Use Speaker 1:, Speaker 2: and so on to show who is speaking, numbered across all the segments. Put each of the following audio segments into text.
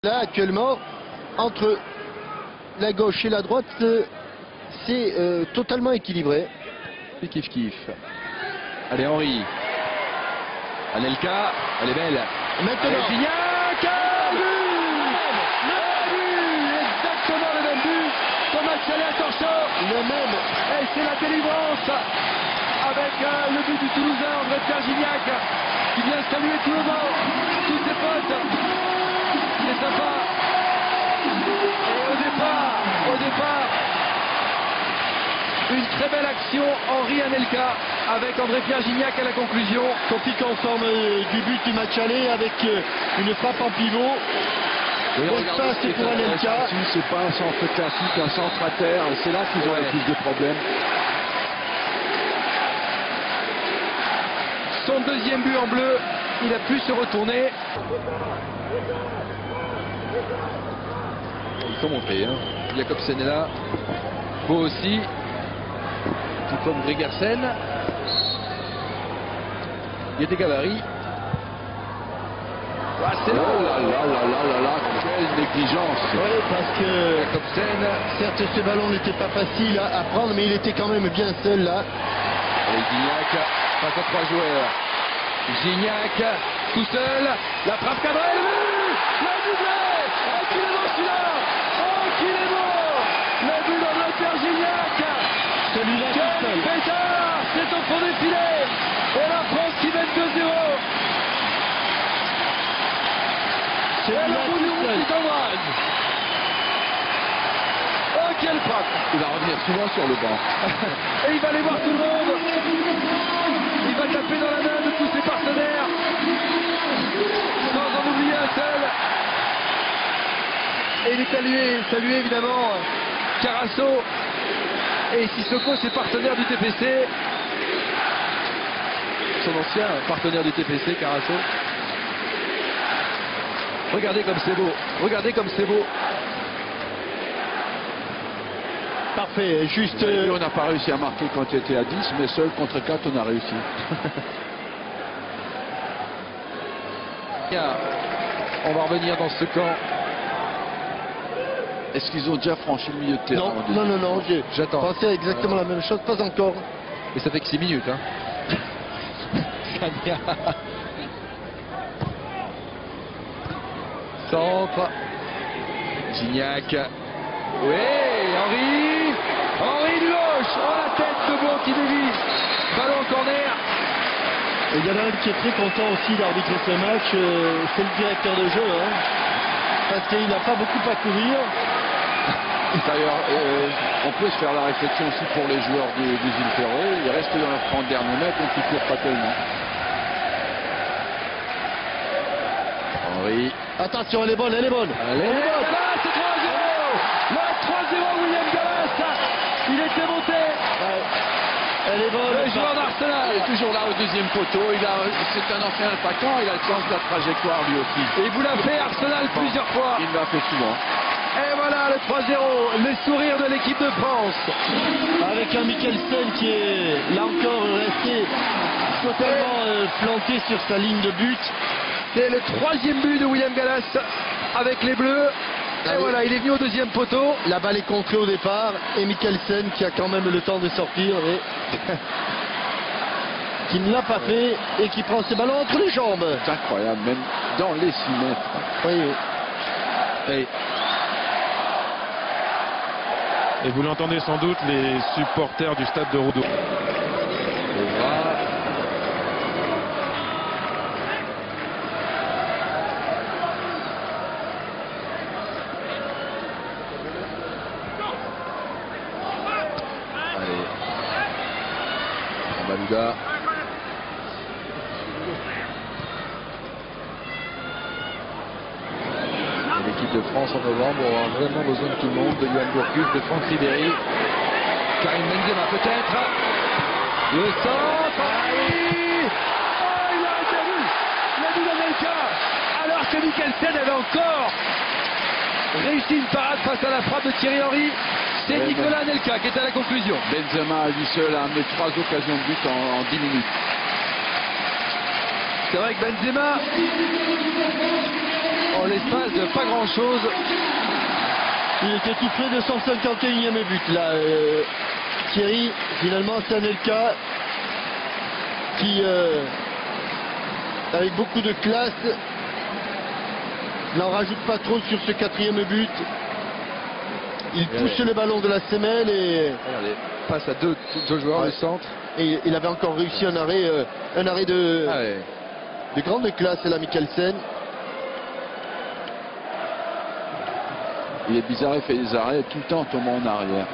Speaker 1: Là, actuellement, entre la gauche et la droite, c'est totalement équilibré.
Speaker 2: Et kiff kiff. Allez Henri. Anelka, elle est belle.
Speaker 1: Maintenant,
Speaker 2: Gignac, exactement le même but. Thomas Chalet
Speaker 1: le même.
Speaker 2: et c'est la délivrance avec le but du Toulousain André-Pierre Gignac qui vient saluer tout le monde, tous ses potes. C'est sympa. Et au départ, une très belle action, Henri Anelka avec André-Pierre Gignac à la conclusion.
Speaker 1: Topik en forme du but du match aller avec une frappe en pivot. Ça, c'est pour Anelka.
Speaker 3: C'est pas un centre classique, un centre à terre. C'est là qu'ils ont le plus de problèmes.
Speaker 2: Son deuxième but en bleu, il a pu se retourner. Il faut monter, hein. Jakobsen est là. Beau aussi. Tout comme Gregersen. Il y a des gabarits. Ah, c'est là.
Speaker 3: Oh là là là là là, quelle négligence.
Speaker 1: Oui, parce que
Speaker 2: Jakobsen.
Speaker 1: certes, ce ballon n'était pas facile à prendre, mais il était quand même bien seul là.
Speaker 2: Et Gignac face à trois joueurs. Gignac tout seul. La frappe cadrée. Le but. Le doublé. Oh, qu'il est beau celui-là. Oh, qu'il est beau. Le but d'André-Pierre Gignac.
Speaker 1: Celui-là tout
Speaker 2: Quel
Speaker 1: seul.
Speaker 2: pétard. C'est au fond des filets. Et la France qui mène 2-0. Et
Speaker 1: Celui-là
Speaker 2: le bout du
Speaker 1: tout
Speaker 2: route
Speaker 1: seul.
Speaker 2: qui s'embrase. Oh, quelle frappe.
Speaker 3: Il va revenir souvent sur le banc.
Speaker 2: Et il va aller voir tout le monde. Il va taper dans la main de tous ses partenaires. Sans en oublier un seul. Et il est salué évidemment Carasso et Sissoko, ses partenaires du TPC. Son ancien partenaire du TPC, Carasso. Regardez comme c'est beau. Regardez comme c'est beau.
Speaker 1: Parfait, juste.
Speaker 3: On n'a pas réussi à marquer quand il était à 10, mais seul contre 4, on a réussi.
Speaker 2: Bien. On va revenir dans ce camp.
Speaker 3: Est-ce qu'ils ont déjà franchi le milieu de terrain?
Speaker 1: Non,
Speaker 2: J'attends.
Speaker 1: pensais à exactement la même chose, pas encore.
Speaker 2: Et ça fait que 6 minutes. Hein. Centre. Gignac. Oui, Henri du gauche. Oh, la tête de Beau qui dévie. Ballon en corner.
Speaker 1: Et il y en a un qui est très content aussi d'arbitrer ce match, c'est le directeur de jeu. Hein, parce qu'il n'a pas beaucoup à courir.
Speaker 3: D'ailleurs, on peut se faire la réflexion aussi pour les joueurs des Impériaux. Ils restent dans leur 30 derniers mètres, donc ils ne courent pas tellement.
Speaker 2: Henri.
Speaker 1: Attention, elle est bonne, elle est bonne.
Speaker 2: Allez, Gallas, c'est 3-0. La 3-0, William Gallas. Il était monté.
Speaker 1: Elle est bonne.
Speaker 2: Le joueur d'Arsenal.
Speaker 3: Il est toujours là au deuxième poteau. C'est un ancien attaquant, il a le sens de la trajectoire lui aussi.
Speaker 2: Et vous l'a fait Arsenal plusieurs fois.
Speaker 3: Il l'a fait souvent.
Speaker 2: Et voilà le 3-0, le sourire de l'équipe de France.
Speaker 1: Avec un Mikkelsen qui est là encore resté totalement planté sur sa ligne de but.
Speaker 2: C'est le troisième but de William Gallas avec les Bleus. Et voilà, il est venu au deuxième poteau.
Speaker 1: La balle est contrée au départ et Mikkelsen qui a quand même le temps de sortir mais qui ne l'a pas fait et qui prend ses ballons entre les jambes.
Speaker 3: C'est incroyable, même dans les 6 mètres.
Speaker 1: Oui.
Speaker 4: Et vous l'entendez sans doute, les supporters du stade de Roudour.
Speaker 2: Allez. Balouda. L'équipe de France en novembre aura vraiment besoin de tout le monde, de Johan Gourcuff, de Franck Ribéry, Karim Benzema peut-être. Le centre. Oh, il a été vu. Le but d'Anelka. Alors que Mikkelsen avait encore réussi une parade face à la frappe de Thierry Henry. C'est Nicolas Anelka qui est à la conclusion.
Speaker 3: Benzema à lui seul a amené 3 occasions de but en 10 minutes.
Speaker 2: C'est vrai que Benzema, en l'espace de pas grand-chose.
Speaker 1: Il était tout près de son 51e but là. Thierry, finalement c'est Anelka qui avec beaucoup de classe n'en rajoute pas trop sur ce 4e but. Il pousse le ballon de la semelle et
Speaker 2: Regardez, passe à deux joueurs du centre.
Speaker 1: Et il avait encore réussi un arrêt de grande classe là, Mikkelsen.
Speaker 3: Il est bizarre, il fait des arrêts tout le temps en tombant en arrière.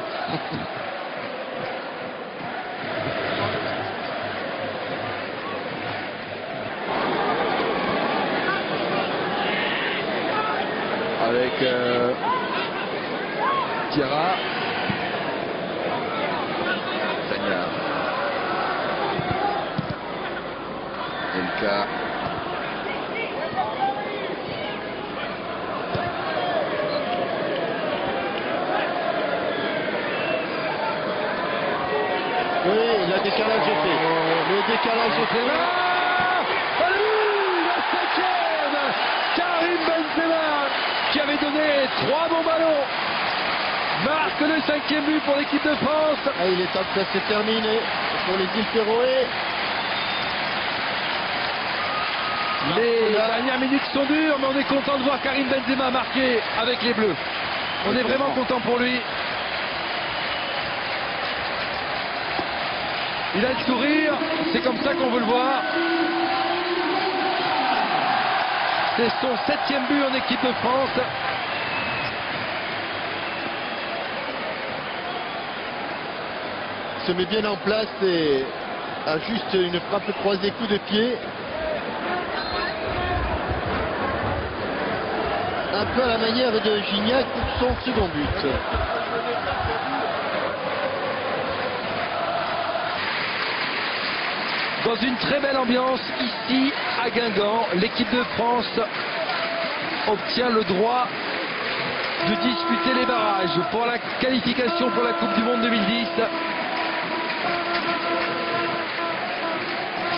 Speaker 2: Avec Diarra. Sagna. Elka.
Speaker 1: Oui, le décalage est fait. Le décalage est fait.
Speaker 2: La 5e, Karim Benzema, qui avait donné 3 bons ballons, marque le 5e but pour l'équipe de France.
Speaker 1: Ah, il est temps que ça se termine pour les îles Féroé.
Speaker 2: Les dernières minutes sont dures, mais on est content de voir Karim Benzema marquer avec les Bleus. On est vraiment content pour lui. Il a le sourire, c'est comme ça qu'on veut le voir. C'est son 7e but en équipe de France.
Speaker 1: Il se met bien en place et a juste une frappe croisée coup de pied. Un peu à la manière de Gignac pour son second but.
Speaker 2: Dans une très belle ambiance ici à Guingamp, l'équipe de France obtient le droit de disputer les barrages pour la qualification pour la Coupe du Monde 2010.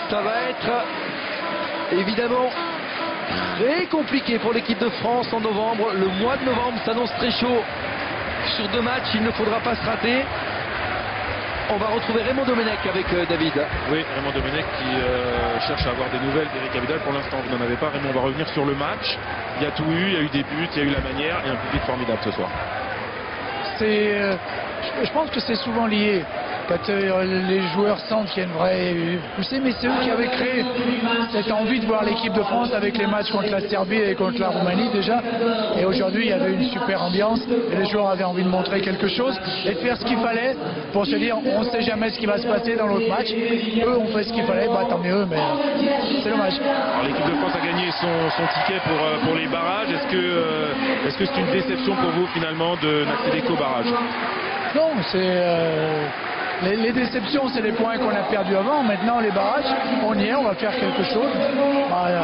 Speaker 2: Ça va être évidemment très compliqué pour l'équipe de France en novembre. Le mois de novembre s'annonce très chaud. Sur 2 matchs, il ne faudra pas se rater. On va retrouver Raymond Domenech avec David.
Speaker 4: Oui, Raymond Domenech qui cherche à avoir des nouvelles d'Eric Abidal. Pour l'instant, vous n'en avez pas. Raymond, on va revenir sur le match. Il y a tout eu, il y a eu des buts, il y a eu la manière et un public formidable ce soir.
Speaker 5: Je pense que c'est souvent lié. Quand les joueurs sentent qu'il y a une vraie poussée, mais c'est eux qui avaient créé cette envie de voir l'équipe de France avec les matchs contre la Serbie et contre la Roumanie déjà. Et aujourd'hui, il y avait une super ambiance et les joueurs avaient envie de montrer quelque chose et de faire ce qu'il fallait pour se dire on ne sait jamais ce qui va se passer dans l'autre match. Eux ont fait ce qu'il fallait, bah, tant mieux, mais c'est dommage.
Speaker 4: Alors l'équipe de France a gagné son ticket pour les barrages. Est-ce que c'est une déception pour vous finalement de n'accéder qu'aux barrages?
Speaker 5: Non, les déceptions, c'est les points qu'on a perdus avant. Maintenant, les barrages, on y est, on va faire quelque chose. Voilà,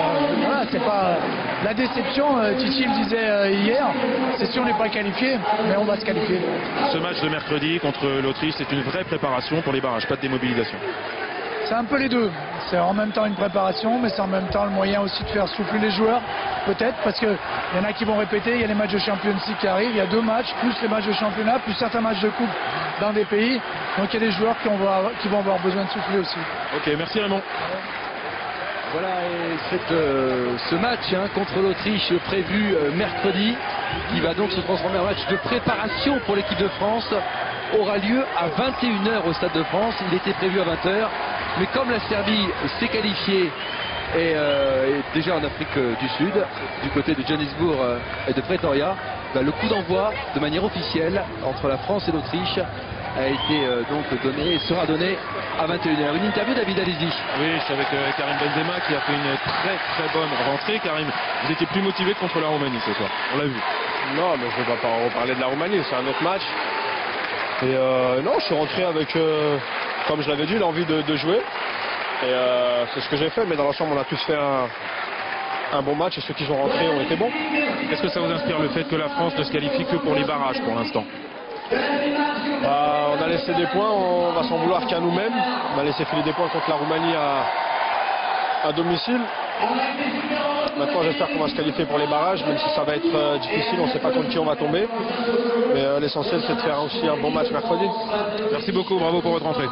Speaker 5: c'est pas la déception. Titi le disait hier, c'est si on n'est pas qualifié, mais on va se qualifier.
Speaker 4: Ce match de mercredi contre l'Autriche, c'est une vraie préparation pour les barrages, pas de démobilisation.
Speaker 5: C'est un peu les deux. C'est en même temps une préparation, mais c'est en même temps le moyen aussi de faire souffler les joueurs, peut-être, parce qu'il y en a qui vont répéter, il y a les matchs de Champions League qui arrivent, il y a 2 matchs, plus les matchs de championnat, plus certains matchs de coupe dans des pays. Donc il y a des joueurs qui vont avoir besoin de souffler aussi.
Speaker 4: Ok, merci Raymond.
Speaker 2: Voilà, et ce match contre l'Autriche prévu mercredi, qui va donc se transformer en match de préparation pour l'équipe de France, aura lieu à 21h au Stade de France. Il était prévu à 20h, mais comme la Serbie s'est qualifiée et est déjà en Afrique du Sud, du côté de Johannesburg et de Pretoria, le coup d'envoi de manière officielle entre la France et l'Autriche a été donc donné et sera donné à 21h. Une interview David Allez-y.
Speaker 4: Oui, je suis avec Karim Benzema qui a fait une très bonne rentrée. Karim, vous étiez plus motivé contre la Roumanie ce soir, on l'a vu.
Speaker 6: Non, mais je ne vais pas reparler de la Roumanie, c'est un autre match. Et non, je suis rentré avec, comme je l'avais dit, l'envie de jouer. Et c'est ce que j'ai fait, mais dans l'ensemble, on a tous fait un bon match et ceux qui sont rentrés ont été bons.
Speaker 4: Est-ce que ça vous inspire le fait que la France ne se qualifie que pour les barrages pour l'instant?
Speaker 6: On a laissé des points, on va s'en vouloir qu'à nous-mêmes. On a laissé filer des points contre la Roumanie à domicile. Maintenant, j'espère qu'on va se qualifier pour les barrages, même si ça va être difficile, on ne sait pas contre qui on va tomber. Mais l'essentiel, c'est de faire aussi un bon match mercredi.
Speaker 4: Merci beaucoup, bravo pour votre entrée.